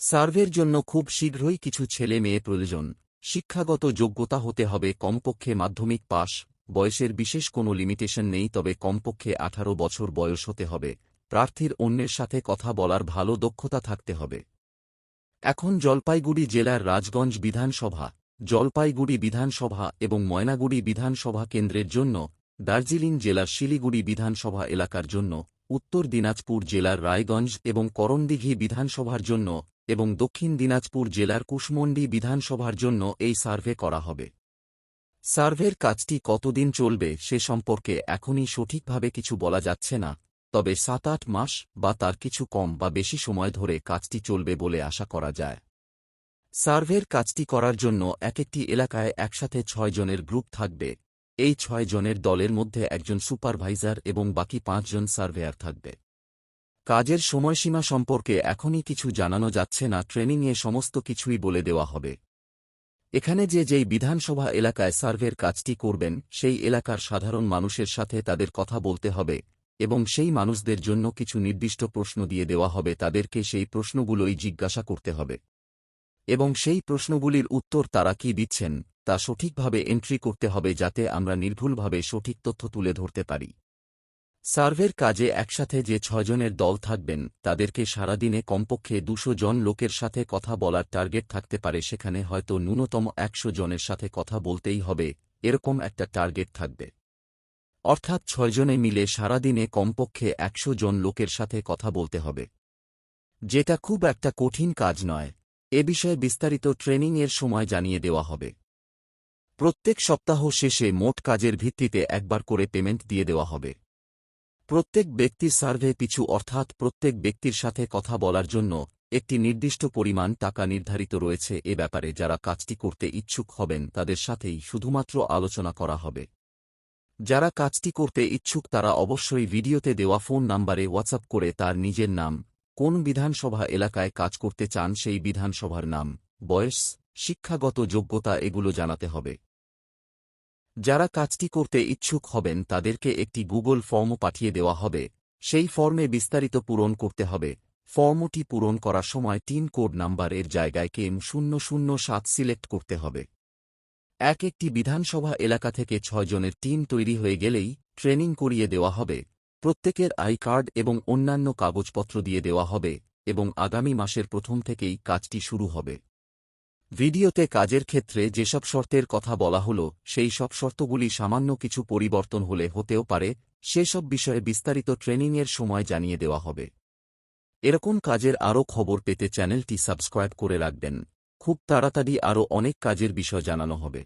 সার্ভের জন্য খুব শীঘ্রই কিছু ছেলে মেয়ে প্রয়োজন। শিক্ষাগত যোগ্যতা হতে হবে কমপক্ষে মাধ্যমিক পাস। বয়সের বিশেষ কোনো লিমিটেশন নেই, তবে কমপক্ষে 18 বছর বয়স হতে হবে। প্রার্থীর অন্যের সাথে কথা বলার ভালো দক্ষতা থাকতে হবে। এখন জলপাইগুড়ি জেলার রাজগঞ্জ বিধানসভা, জলপাইগুড়ি বিধানসভা এবং ময়নাগুড়ি বিধানসভা কেন্দ্রের জন্য, দার্জিলিং জেলার শিলিগুড়ি বিধানসভা এলাকার জন্য, উত্তর দিনাজপুর জেলার রায়গঞ্জ এবং করণদিঘি বিধানসভার জন্য এবং দক্ষিণ দিনাজপুর জেলার কুশমন্ডি বিধানসভার জন্য এই সার্ভে করা হবে। সার্ভের কাজটি কতদিন চলবে সে সম্পর্কে এখনই সঠিকভাবে কিছু বলা যাচ্ছে না, তবে 7-8 মাস বা তার কিছু কম বা বেশি সময় ধরে কাজটি চলবে বলে আশা করা যায়। সার্ভের কাজটি করার জন্য একটি এলাকায় একসাথে 6 জনের গ্রুপ থাকবে। এই 6 জনের দলের মধ্যে একজন সুপারভাইজার এবং বাকি 5 জন সার্ভেয়ার থাকবে। কাজের সময়সীমা সম্পর্কে এখনই কিছু জানানো যাচ্ছে না, ট্রেনিংয়ে সমস্ত কিছুই বলে দেওয়া হবে। এখানে যেই বিধানসভা এলাকায় সার্ভের কাজটি করবেন সেই এলাকার সাধারণ মানুষের সাথে তাদের কথা বলতে হবে এবং সেই মানুষদের জন্য কিছু নির্দিষ্ট প্রশ্ন দিয়ে দেওয়া হবে। তাদেরকে সেই প্রশ্নগুলোই জিজ্ঞাসা করতে হবে এবং সেই প্রশ্নগুলির উত্তর তারা কি দিচ্ছেন তা সঠিকভাবে এন্ট্রি করতে হবে, যাতে আমরা নির্ভুলভাবে সঠিক তথ্য তুলে ধরতে পারি। সার্ভের কাজে একসাথে যে 6 জনের দল থাকবেন তাদেরকে সারাদিনে কমপক্ষে 200 জন লোকের সাথে কথা বলার টার্গেট থাকতে পারে। সেখানে হয়তো ন্যূনতম 100 জনের সাথে কথা বলতেই হবে, এরকম একটা টার্গেট থাকবে। অর্থাৎ 6 জনে মিলে সারাদিনে কমপক্ষে 100 জন লোকের সাথে কথা বলতে হবে, যেটা খুব একটা কঠিন কাজ নয়। এ বিষয়ে বিস্তারিত ট্রেনিংয়ের সময় জানিয়ে দেওয়া হবে। প্রত্যেক সপ্তাহ শেষে মোট কাজের ভিত্তিতে একবার করে পেমেন্ট দিয়ে দেওয়া হবে। প্রত্যেক ব্যক্তির সার্ভে পিছু অর্থাৎ প্রত্যেক ব্যক্তির সাথে কথা বলার জন্য একটি নির্দিষ্ট পরিমাণ টাকা নির্ধারিত রয়েছে। এ ব্যাপারে যারা কাজটি করতে ইচ্ছুক হবেন তাদের সাথেই শুধুমাত্র আলোচনা করা হবে। যারা কাজটি করতে ইচ্ছুক তারা অবশ্যই ভিডিওতে দেওয়া ফোন নম্বরে হোয়াটসঅ্যাপ করে তার নিজের নাম, কোন বিধানসভা এলাকায় কাজ করতে চান সেই বিধানসভার নাম, বয়স, শিক্ষাগত যোগ্যতা এগুলো জানাতে হবে। যারা কাজটি করতে ইচ্ছুক হবেন তাদেরকে একটি গুগল ফর্মও পাঠিয়ে দেওয়া হবে। সেই ফর্মে বিস্তারিত পূরণ করতে হবে। ফর্মটি পূরণ করার সময় 3 কোড নাম্বারের জায়গায় কেম 007 সিলেক্ট করতে হবে। একটি বিধানসভা এলাকা থেকে 6 জনের টিম তৈরি হয়ে গেলেই ট্রেনিং করিয়ে দেওয়া হবে। প্রত্যেকের আই কার্ড এবং অন্যান্য কাগজপত্র দিয়ে দেওয়া হবে এবং আগামী মাসের প্রথম থেকেই কাজটি শুরু হবে। ভিডিওতে কাজের ক্ষেত্রে যেসব শর্তের কথা বলা হলো সেই সব শর্তগুলি সামান্য কিছু পরিবর্তন হতেও পারে, সেসব বিষয়ে বিস্তারিত ট্রেনিংয়ের সময় জানিয়ে দেওয়া হবে। এরকম কাজের আরও খবর পেতে চ্যানেলটি সাবস্ক্রাইব করে রাখবেন। খুব তাড়াতাড়ি আরও অনেক কাজের বিষয় জানানো হবে।